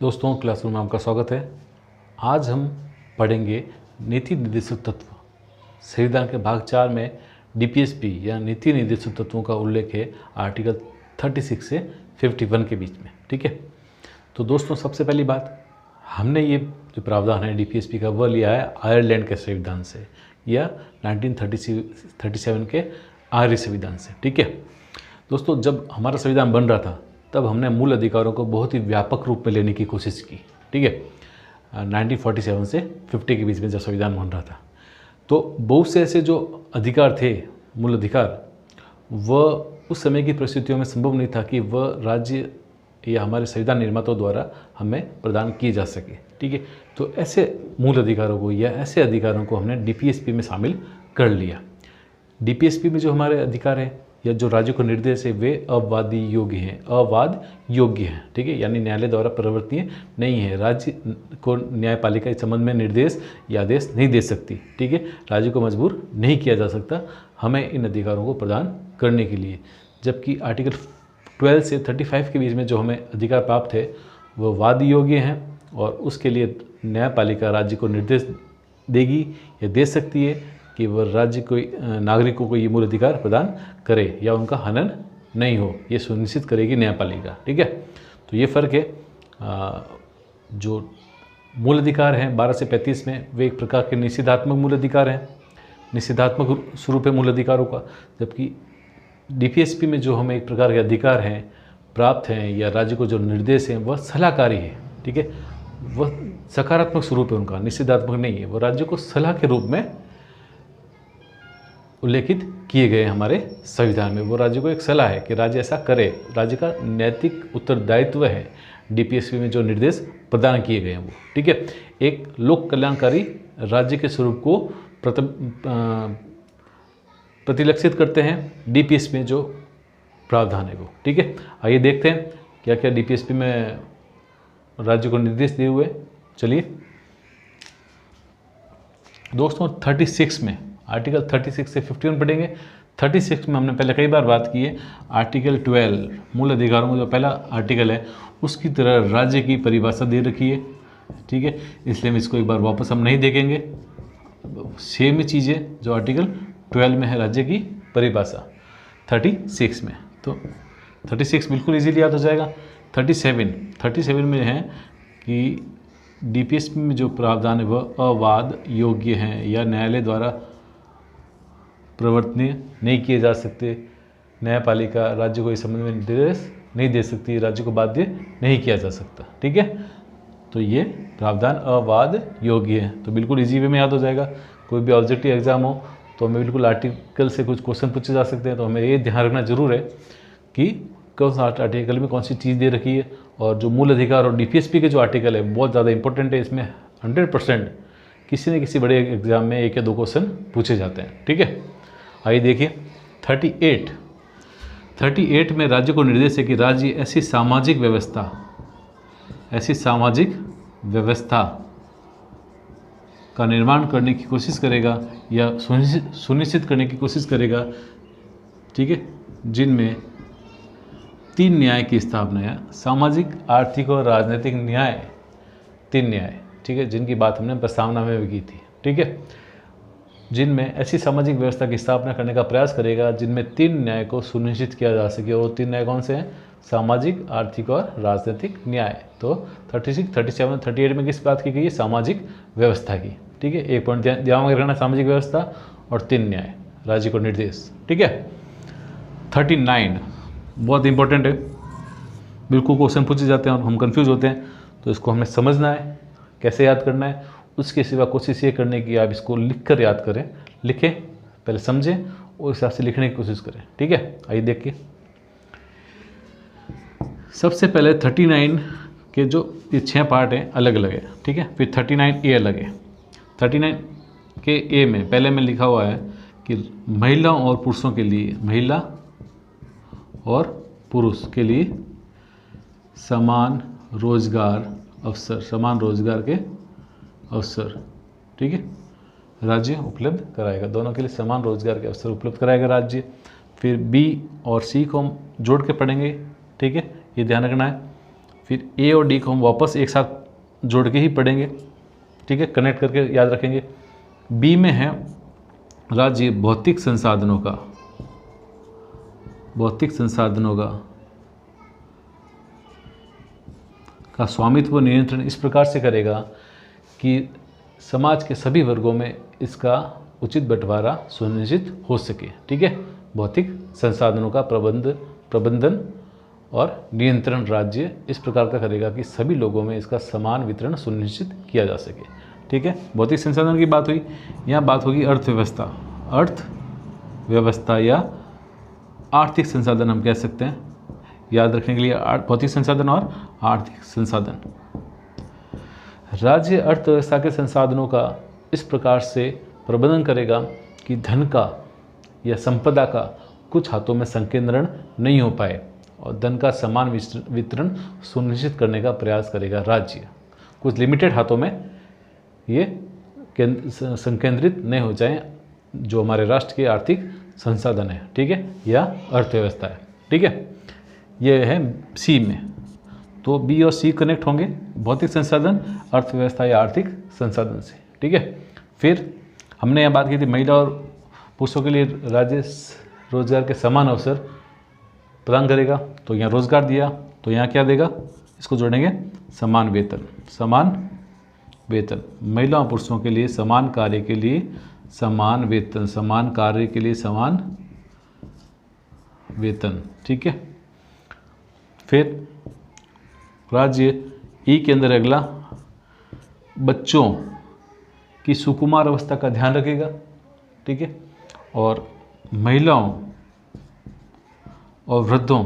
दोस्तों, क्लासरूम में आपका स्वागत है। आज हम पढ़ेंगे नीति निर्देशक तत्व। संविधान के भाग 4 में डीपीएसपी या नीति निर्देशक तत्वों का उल्लेख है आर्टिकल 36 से 51 के बीच में। ठीक है, तो दोस्तों सबसे पहली बात, हमने ये जो प्रावधान है डीपीएसपी का वह लिया है आयरलैंड के संविधान से या 1937 के आर्य संविधान से। ठीक है दोस्तों, जब हमारा संविधान बन रहा था तब हमने मूल अधिकारों को बहुत ही व्यापक रूप में लेने की कोशिश की। ठीक है, 1947 से 50 के बीच में जब संविधान बन रहा था तो बहुत से ऐसे जो अधिकार थे, मूल अधिकार, वह उस समय की परिस्थितियों में संभव नहीं था कि वह राज्य या हमारे संविधान निर्माताओं द्वारा हमें प्रदान किए जा सके। ठीक है, तो ऐसे मूल अधिकारों को या ऐसे अधिकारों को हमने डीपीएसपी में शामिल कर लिया। डीपीएसपी में जो हमारे अधिकार हैं या जो राज्य को निर्देश है वे अवाद योग्य हैं। ठीक है, यानी न्यायालय द्वारा परिवर्तनीय नहीं है। राज्य को न्यायपालिका इस संबंध में निर्देश या आदेश नहीं दे सकती। ठीक है, राज्य को मजबूर नहीं किया जा सकता हमें इन अधिकारों को प्रदान करने के लिए। जबकि आर्टिकल 12 से 35 के बीच में जो हमें अधिकार प्राप्त है वह वाद योग्य हैं और उसके लिए न्यायपालिका राज्य को निर्देश देगी या दे सकती है कि वह राज्य को नागरिकों को ये मूल अधिकार प्रदान करे या उनका हनन नहीं हो, ये सुनिश्चित करेगी न्यायपालिका। ठीक है, तो ये फ़र्क है। जो मूल अधिकार हैं 12 से 35 में वे एक प्रकार के निषेधात्मक मूल अधिकार हैं, निषेधात्मक स्वरूप है मूल अधिकारों का। जबकि डीपीएसपी में जो हमें एक प्रकार के अधिकार हैं प्राप्त हैं या राज्य को जो निर्देश हैं वह सलाहकारी है। ठीक है, वह सकारात्मक स्वरूप है उनका, निषेधात्मक नहीं है। वह राज्य को सलाह के रूप में उल्लेखित किए गए हमारे संविधान में। वो राज्य को एक सलाह है कि राज्य ऐसा करे, राज्य का नैतिक उत्तरदायित्व है डीपीएसपी में जो निर्देश प्रदान किए गए हैं वो। ठीक है, एक लोक कल्याणकारी राज्य के स्वरूप को प्रतिलक्षित करते हैं डीपीएसपी में जो प्रावधान है वो। ठीक है, आइए देखते हैं क्या क्या डीपीएसपी में राज्य को निर्देश दिए हुए। चलिए दोस्तों, 36 में आर्टिकल 36 से 51 पढ़ेंगे। 36 में हमने पहले कई बार बात की है। आर्टिकल 12 मूल अधिकारों का जो पहला आर्टिकल है उसकी तरह राज्य की परिभाषा दे रखी है। ठीक है, इसलिए हम इसको एक बार वापस हम नहीं देखेंगे। सेम ही चीज़ें जो आर्टिकल 12 में है राज्य की परिभाषा 36 में, तो 36 बिल्कुल इजीली याद हो जाएगा। 37 में है कि डीपीएसपी में जो प्रावधान है वह अवाद योग्य हैं या न्यायालय द्वारा प्रवर्तनीय नहीं किए जा सकते। न्यायपालिका राज्य को इस संबंध में निर्देश नहीं दे सकती, राज्य को बाध्य नहीं किया जा सकता। ठीक है, तो ये प्रावधान अवाद योग्य है, तो बिल्कुल इजी वे में याद हो जाएगा। कोई भी ऑब्जेक्टिव एग्जाम हो तो हमें बिल्कुल आर्टिकल से कुछ क्वेश्चन पूछे जा सकते हैं, तो हमें ये ध्यान रखना जरूर है कि कौन सा आर्टिकल में कौन सी चीज़ दे रखी है। और जो मूल अधिकार और डीपीएसपी के जो आर्टिकल है बहुत ज़्यादा इंपॉर्टेंट है। इसमें 100% किसी न किसी बड़े एग्जाम में 1 या 2 क्वेश्चन पूछे जाते हैं। ठीक है, आइए देखिए 38 में राज्य को निर्देश है कि राज्य ऐसी सामाजिक व्यवस्था का निर्माण करने की कोशिश करेगा या सुनिश्चित करने की कोशिश करेगा। ठीक है, जिनमें 3 न्याय की स्थापना है, सामाजिक, आर्थिक और राजनीतिक न्याय, 3 न्याय। ठीक है, जिनकी बात हमने प्रस्तावना में भी की थी। ठीक है, जिनमें ऐसी सामाजिक व्यवस्था की स्थापना करने का प्रयास करेगा जिनमें 3 न्याय को सुनिश्चित किया जा सके। और 3 न्याय कौन से हैं? सामाजिक, आर्थिक और राजनीतिक न्याय। तो 36, 37, 38 में किस बात की गई है? सामाजिक व्यवस्था की। ठीक है, एक पॉइंट ध्यान में रखना, सामाजिक व्यवस्था और 3 न्याय, राज्य को निर्देश। ठीक है, 39 बहुत इंपॉर्टेंट है, बिल्कुल क्वेश्चन पूछे जाते हैं और हम कंफ्यूज होते हैं, तो इसको हमें समझना है, कैसे याद करना है। उसके सिवा कोशिश ये करने की आप इसको लिखकर याद करें, लिखें, पहले समझें और उस हिसाब से लिखने की कोशिश करें। ठीक है, आइए देखिए। सबसे पहले 39 के जो ये 6 पार्ट हैं अलग अलग है। ठीक है, फिर 39A अलग है। 39 के ए में पहले में लिखा हुआ है कि महिला और पुरुषों के लिए, महिला और पुरुष के लिए समान रोजगार अवसर, समान रोजगार के अवसर। ठीक है, राज्य उपलब्ध कराएगा, दोनों के लिए समान रोजगार के अवसर उपलब्ध कराएगा राज्य। फिर बी और सी को हम जोड़ के पढ़ेंगे। ठीक है, ये ध्यान रखना है। फिर ए और डी को हम वापस एक साथ जोड़ के ही पढ़ेंगे, ठीक है, कनेक्ट करके याद रखेंगे। बी में है राज्य भौतिक संसाधनों का स्वामित्व नियंत्रण इस प्रकार से करेगा कि समाज के सभी वर्गों में इसका उचित बंटवारा सुनिश्चित हो सके, ठीक है। भौतिक संसाधनों का प्रबंधन और नियंत्रण राज्य इस प्रकार का करेगा कि सभी लोगों में इसका समान वितरण सुनिश्चित किया जा सके, ठीक है। भौतिक संसाधन की बात हुई, यहाँ बात होगी अर्थव्यवस्था या आर्थिक संसाधन हम कह सकते हैं, याद रखने के लिए भौतिक संसाधन और आर्थिक संसाधन। राज्य अर्थव्यवस्था के संसाधनों का इस प्रकार से प्रबंधन करेगा कि धन का या संपदा का कुछ हाथों में संकेंद्रण नहीं हो पाए और धन का समान वितरण सुनिश्चित करने का प्रयास करेगा राज्य। कुछ लिमिटेड हाथों में ये संकेंद्रित नहीं हो जाएं जो हमारे राष्ट्र के आर्थिक संसाधन है, ठीक है, या अर्थव्यवस्था है, ठीक है। ये है सी में, तो बी और सी कनेक्ट होंगे, भौतिक संसाधन, अर्थव्यवस्था या आर्थिक संसाधन से, ठीक है। फिर हमने यहाँ बात की थी महिला और पुरुषों के लिए राज्य रोजगार के समान अवसर प्रदान करेगा, तो यहाँ रोजगार दिया, तो यहाँ क्या देगा, इसको जोड़ेंगे समान वेतन। महिला और पुरुषों के लिए समान कार्य के लिए समान वेतन, समान कार्य के लिए समान वेतन, ठीक है। फिर राज्य ई के अंदर अगला बच्चों की सुकुमार अवस्था का ध्यान रखेगा, ठीक है, और महिलाओं और वृद्धों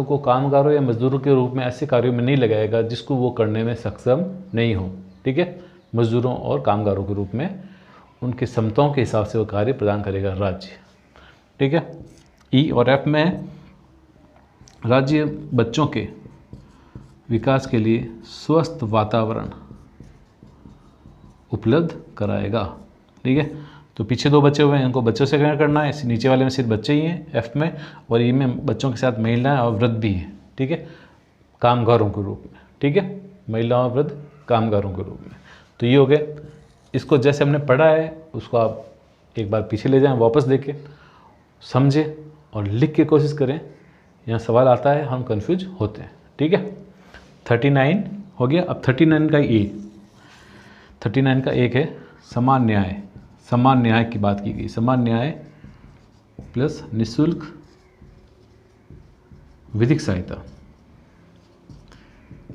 को कामगारों या मजदूरों के रूप में ऐसे कार्यों में नहीं लगाएगा जिसको वो करने में सक्षम नहीं हो, ठीक है। मजदूरों और कामगारों के रूप में उनके क्षमताओं के हिसाब से वो कार्य प्रदान करेगा राज्य, ठीक है। ई और एफ में राज्य बच्चों के विकास के लिए स्वस्थ वातावरण उपलब्ध कराएगा, ठीक है। तो पीछे दो बच्चे हुए हैं, इनको बच्चों से कनेक्ट करना है, नीचे वाले में सिर्फ बच्चे ही हैं एफ में, और ई में बच्चों के साथ महिलाएं और वृद्ध भी हैं, ठीक है, कामगारों के रूप में, ठीक है, महिलाओं और वृद्ध कामगारों के रूप में। तो ये हो गए, इसको जैसे हमने पढ़ा है उसको आप एक बार पीछे ले जाएं, वापस देखें, समझें और लिख के कोशिश करें। यहाँ सवाल आता है, हम कंफ्यूज होते हैं, ठीक है। 39 हो गया। अब 39 का ए, 39 का एक है समान न्याय की बात की गई, समान न्याय प्लस निःशुल्क विधिक सहायता।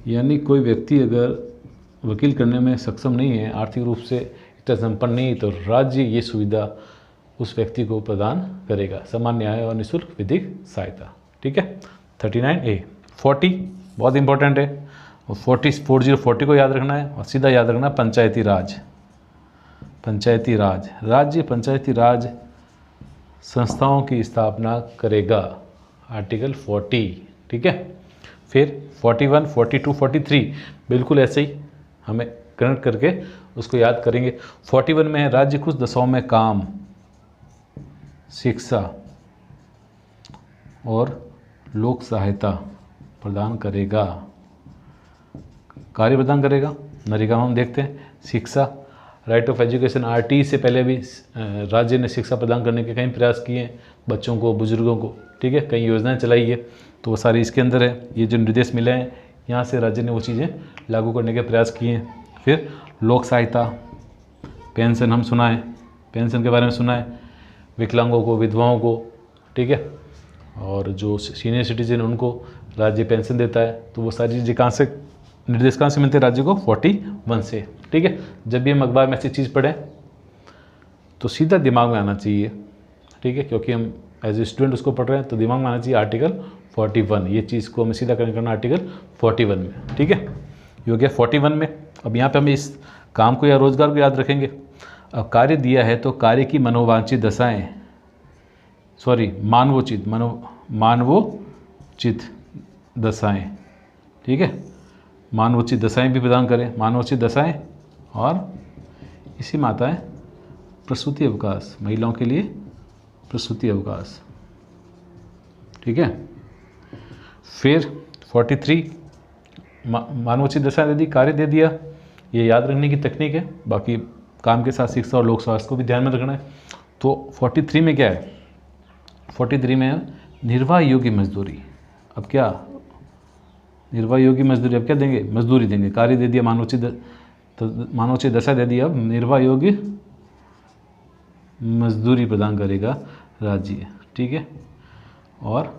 यानी कोई व्यक्ति अगर वकील करने में सक्षम नहीं है, आर्थिक रूप से इतना संपन्न नहीं है, तो राज्य ये सुविधा उस व्यक्ति को प्रदान करेगा, समान न्याय और निःशुल्क विधिक सहायता, ठीक है। 39A। 40 बहुत इंपॉर्टेंट है, और 40 को याद रखना है और सीधा याद रखना पंचायती राज। राज्य पंचायती राज संस्थाओं की स्थापना करेगा, आर्टिकल 40, ठीक है। फिर 41, 42, 43 बिल्कुल ऐसे ही हमें कनेक्ट करके उसको याद करेंगे। 41 में है राज्य कुछ दशाओं में काम, शिक्षा और लोक सहायता प्रदान करेगा, कार्य प्रदान करेगा। नरेगा हम देखते हैं, शिक्षा, राइट ऑफ एजुकेशन, आरटी से पहले भी राज्य ने शिक्षा प्रदान करने के कई प्रयास किए हैं, बच्चों को, बुजुर्गों को, ठीक है, कई योजनाएं चलाई है, तो वो सारी इसके अंदर है। ये जो निर्देश मिले हैं यहाँ से राज्य ने वो चीज़ें लागू करने के प्रयास किए हैं। फिर लोक सहायता, पेंशन हम सुना है, पेंशन के बारे में सुना है, विकलांगों को, विधवाओं को, ठीक है, और जो सीनियर सिटीजन उनको राज्य पेंशन देता है। तो वो सारी चीज़ें कहाँ से, निर्देश कहाँ से मिलते हैं राज्य को, 41 से, ठीक है। जब भी हम अखबार में ऐसी चीज़ पढ़ें तो सीधा दिमाग में आना चाहिए, ठीक है, क्योंकि हम एज ए स्टूडेंट उसको पढ़ रहे हैं, तो दिमाग में आना चाहिए आर्टिकल 41, ये चीज़ को हमें सीधा करना आर्टिकल 41 में, ठीक है। ये हो गया 41 में। अब यहाँ पे हम इस काम को या रोजगार को याद रखेंगे। अब कार्य दिया है तो कार्य की मानवोचित दशाएं, ठीक है, मानवोचित दशाएं भी प्रदान करें, मानवोचित दशाएं, और इसी में आता है प्रसूति अवकाश, महिलाओं के लिए प्रसूति अवकाश, ठीक है। फिर 43 मानवोचित दशा दे दी, कार्य दे दिया। ये याद रखने की तकनीक है, बाकी काम के साथ शिक्षा और लोक स्वास्थ्य को भी ध्यान में रखना है। तो 43 में क्या है, 43 में है निर्वाह योग्य मजदूरी। अब क्या निर्वाह योग्य मजदूरी, अब क्या देंगे, मजदूरी देंगे। कार्य दे दिया, मानवोचित दशा दे दिया, अब निर्वाह योग्य मजदूरी प्रदान करेगा राज्य, ठीक है। और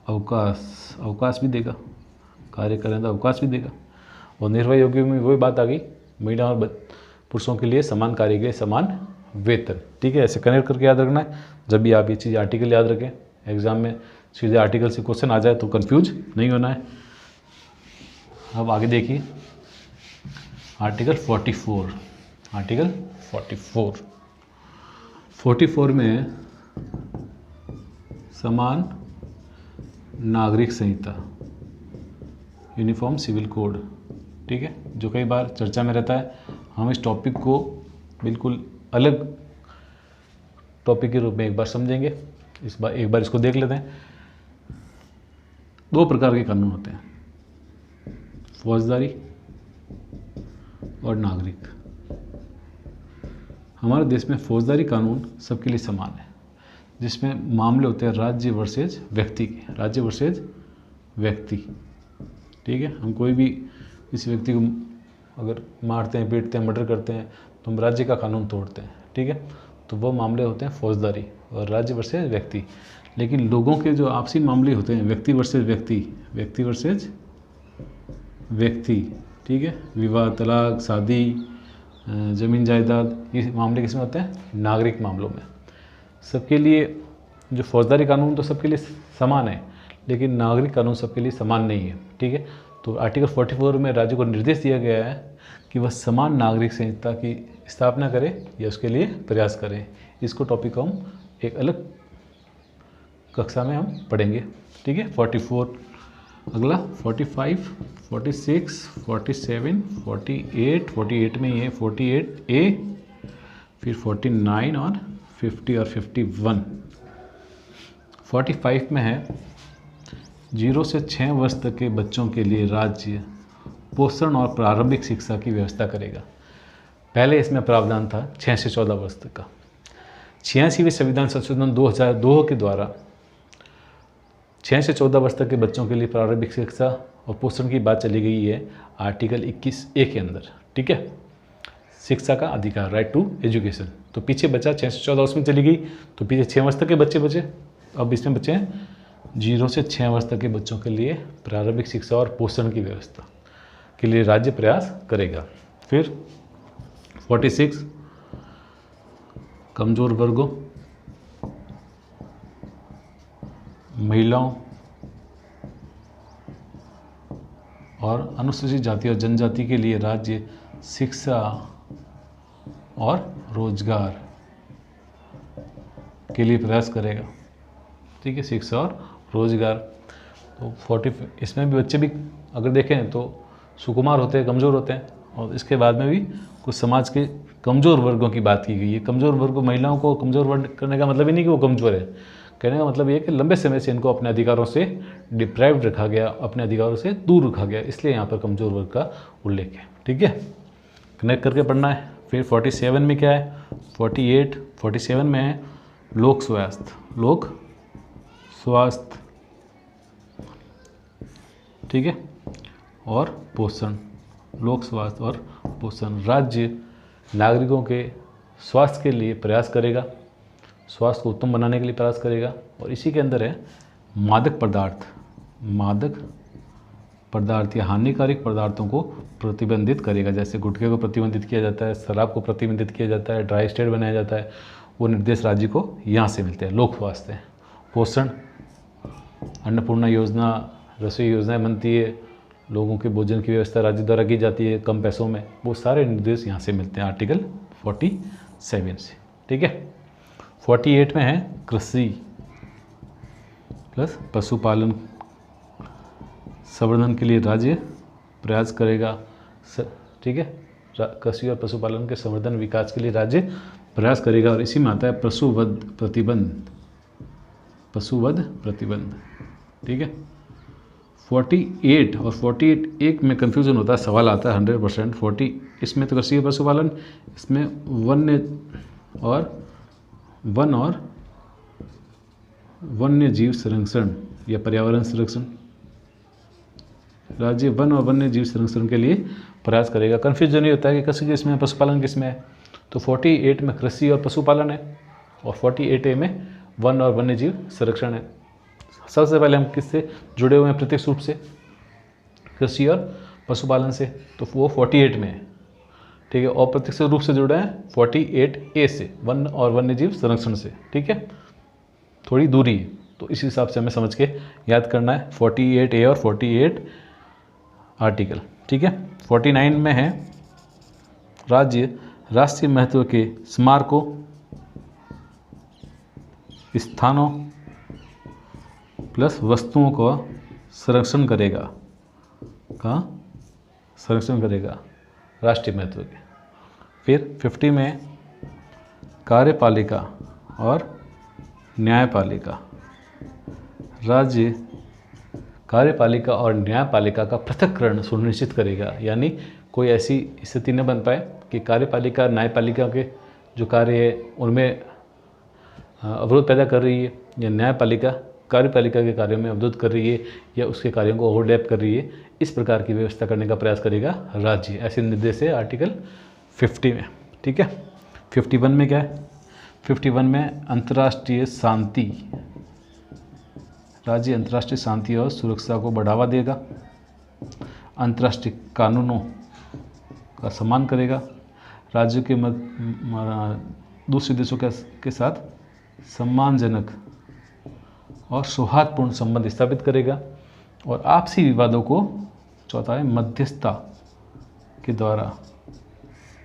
अवकाश भी देगा, कार्य करें तो अवकाश भी देगा। और निर्वाह योग्य में वही बात आ गई, महिला और पुरुषों के लिए समान कार्य के लिए समान वेतन, ठीक है। ऐसे कनेक्ट करके याद रखना है। जब भी आप ये चीज़ आर्टिकल याद रखें, एग्जाम में सीधे आर्टिकल से क्वेश्चन आ जाए तो कंफ्यूज नहीं होना है। अब आगे देखिए आर्टिकल 44, आर्टिकल 44 में समान नागरिक संहिता, यूनिफॉर्म सिविल कोड, ठीक है, जो कई बार चर्चा में रहता है। हम इस टॉपिक को बिल्कुल अलग टॉपिक के रूप में एक बार समझेंगे। एक बार इसको देख लेते हैं। 2 प्रकार के कानून होते हैं, फौजदारी और नागरिक। हमारे देश में फौजदारी कानून सबके लिए समान है, जिसमें मामले होते हैं राज्य वर्सेज व्यक्ति के, राज्य वर्सेज व्यक्ति, ठीक है। हम कोई भी किसी व्यक्ति को अगर मारते हैं, पीटते हैं, मर्डर करते हैं तो हम राज्य का कानून तोड़ते हैं, ठीक है। तो वो मामले होते हैं फौजदारी और राज्य वर्सेज व्यक्ति। लेकिन लोगों के जो आपसी मामले होते हैं व्यक्ति वर्सेज व्यक्ति, व्यक्ति वर्सेज व्यक्ति, ठीक है, विवाह, तलाक, शादी, ज़मीन जायदाद, ये मामले किसमें होते हैं, नागरिक मामलों में। सबके लिए जो फौजदारी कानून तो सबके लिए समान है, लेकिन नागरिक कानून सबके लिए समान नहीं है, ठीक है। तो आर्टिकल 44 में राज्य को निर्देश दिया गया है कि वह समान नागरिक संहिता की स्थापना करे या उसके लिए प्रयास करें। इसको टॉपिक हम एक अलग कक्षा में हम पढ़ेंगे, ठीक है। 44, अगला 45, 46, 47, 48 में ये 48A, फिर 49 और 50 और 51। 45 में है 0 से 6 वर्ष तक के बच्चों के लिए राज्य पोषण और प्रारंभिक शिक्षा की व्यवस्था करेगा। पहले इसमें प्रावधान था 6 से 14 वर्ष तक का। 86वें संविधान संशोधन 2002 के द्वारा 6 से 14 वर्ष तक के बच्चों के लिए प्रारंभिक शिक्षा और पोषण की बात चली गई है आर्टिकल 21A के अंदर, ठीक है। शिक्षा का अधिकार, राइट टू एजुकेशन। तो पीछे बचा 6 से 14 वर्ष में चली गई, तो पीछे 6 वर्ष तक के बच्चे बचे। अब इसमें बचे हैं 0 से 6 वर्ष तक के बच्चों के लिए प्रारंभिक शिक्षा और पोषण की व्यवस्था के लिए राज्य प्रयास करेगा। फिर 46 कमजोर वर्गों, महिलाओं और अनुसूचित जाति और जनजाति के लिए राज्य शिक्षा और रोजगार के लिए प्रयास करेगा, ठीक है, शिक्षा और रोजगार। तो 40 इसमें भी बच्चे भी अगर देखें तो सुकुमार होते हैं, कमज़ोर होते हैं। और इसके बाद में भी कुछ समाज के कमज़ोर वर्गों की बात की गई है। कमज़ोर वर्गों, महिलाओं को कमज़ोर वर्ग करने का मतलब ही नहीं कि वो कमज़ोर है, कहने का मतलब ये है कि लंबे समय से इनको अपने अधिकारों से डिप्राइव्ड रखा गया, अपने अधिकारों से दूर रखा गया, इसलिए यहाँ पर कमज़ोर वर्ग का उल्लेख है, ठीक है। कनेक्ट करके पढ़ना है। फिर 47 में क्या है, 47 में है लोक स्वास्थ्य, लोक स्वास्थ्य, ठीक है, और पोषण, लोक स्वास्थ्य और पोषण। राज्य नागरिकों के स्वास्थ्य के लिए प्रयास करेगा, स्वास्थ्य को उत्तम बनाने के लिए प्रयास करेगा। और इसी के अंदर है मादक पदार्थ या हानिकारक पदार्थों को प्रतिबंधित करेगा। जैसे गुटखे को प्रतिबंधित किया जाता है, शराब को प्रतिबंधित किया जाता है, ड्राई स्टेट बनाया जाता है, वो निर्देश राज्य को यहाँ से मिलते हैं। लोक स्वास्थ्य, पोषण, अन्नपूर्णा योजना, रसोई योजनाएं बनती है, लोगों के भोजन की व्यवस्था राज्य द्वारा की जाती है कम पैसों में, वो सारे निर्देश यहाँ से मिलते हैं आर्टिकल 47 से, ठीक है। 48 में है कृषि प्लस पशुपालन संवर्धन के लिए राज्य प्रयास करेगा, ठीक है। कृषि और पशुपालन के संवर्धन विकास के लिए राज्य प्रयास करेगा। और इसी में आता है पशुवध प्रतिबंध, ठीक है। 48 और 48 एक में कन्फ्यूज़न होता है, सवाल आता है 100%। 40 इसमें तो कृषि पशुपालन, इसमें वन्य जीव संरक्षण या पर्यावरण संरक्षण। राज्य वन और वन्य जीव संरक्षण के लिए प्रयास करेगा। कन्फ्यूजन ये होता है कि कृषि किसमें है, पशुपालन किसमें है। तो 48 में कृषि और पशुपालन है और 48A में वन और वन्य जीव संरक्षण है। सबसे पहले हम किससे जुड़े हुए हैं प्रत्यक्ष रूप से, कृषि और पशुपालन से, तो वो 48 में है, ठीक है। और प्रत्यक्ष रूप से जुड़े हैं 48A से, वन और वन्य जीव संरक्षण से, ठीक है। थोड़ी दूरी है, तो इस हिसाब से हमें समझ के याद करना है 48A और 48 आर्टिकल, ठीक है। 49 में है राज्य राष्ट्रीय महत्व के स्मारकों, स्थानों प्लस वस्तुओं का संरक्षण करेगा, राष्ट्रीय महत्व के। फिर 50 में कार्यपालिका और न्यायपालिका, राज्य कार्यपालिका और न्यायपालिका का पृथक्करण सुनिश्चित करेगा, यानी कोई ऐसी स्थिति न बन पाए कि कार्यपालिका न्यायपालिका के जो कार्य है उनमें अवरोध पैदा कर रही है, या न्यायपालिका कार्यपालिका के कार्यों में अवरोध कर रही है, या उसके कार्यों को ओवरलैप कर रही है। इस प्रकार की व्यवस्था करने का प्रयास करेगा राज्य। ऐसे निर्देश है आर्टिकल 50 में, ठीक है। 51 में क्या है, 51 में अंतर्राष्ट्रीय शांति, राज्य अंतर्राष्ट्रीय शांति और सुरक्षा को बढ़ावा देगा, अंतर्राष्ट्रीय कानूनों का सम्मान करेगा, राज्यों के दूसरे देशों के साथ सम्मानजनक और सौहार्दपूर्ण संबंध स्थापित करेगा, और आपसी विवादों को, चौथा है, मध्यस्थता के द्वारा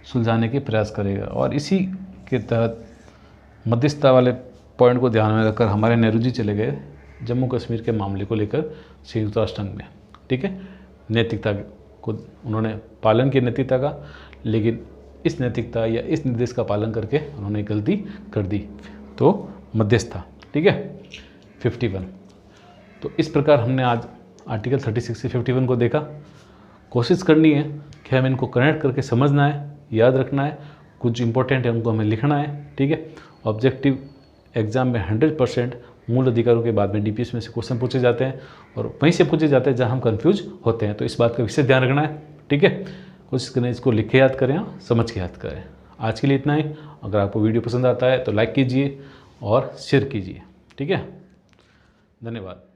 सुलझाने के प्रयास करेगा। और इसी के तहत मध्यस्थता वाले पॉइंट को ध्यान में रखकर हमारे नेहरू जी चले गए जम्मू कश्मीर के मामले को लेकर संयुक्त राष्ट्र संघ में, ठीक है। नैतिकता को उन्होंने पालन किया, नैतिकता का, लेकिन इस नैतिकता या इस निर्देश का पालन करके उन्होंने गलती कर दी, तो मध्यस्थता, ठीक है। 51, तो इस प्रकार हमने आज आर्टिकल 36 से 51 को देखा। कोशिश करनी है कि हम इनको कनेक्ट करके समझना है, याद रखना है, कुछ इंपॉर्टेंट है उनको हमें लिखना है, ठीक है। ऑब्जेक्टिव एग्जाम में 100% मूल अधिकारों के बाद में डीपीएस में से क्वेश्चन पूछे जाते हैं, और वहीं से पूछे जाते हैं जहां हम कंफ्यूज होते हैं, तो इस बात का विशेष ध्यान रखना है, ठीक है। कोशिश करें इसको लिख के याद करें, समझ के याद करें। आज के लिए इतना ही। अगर आपको वीडियो पसंद आता है तो लाइक कीजिए और शेयर कीजिए, ठीक है। धन्यवाद।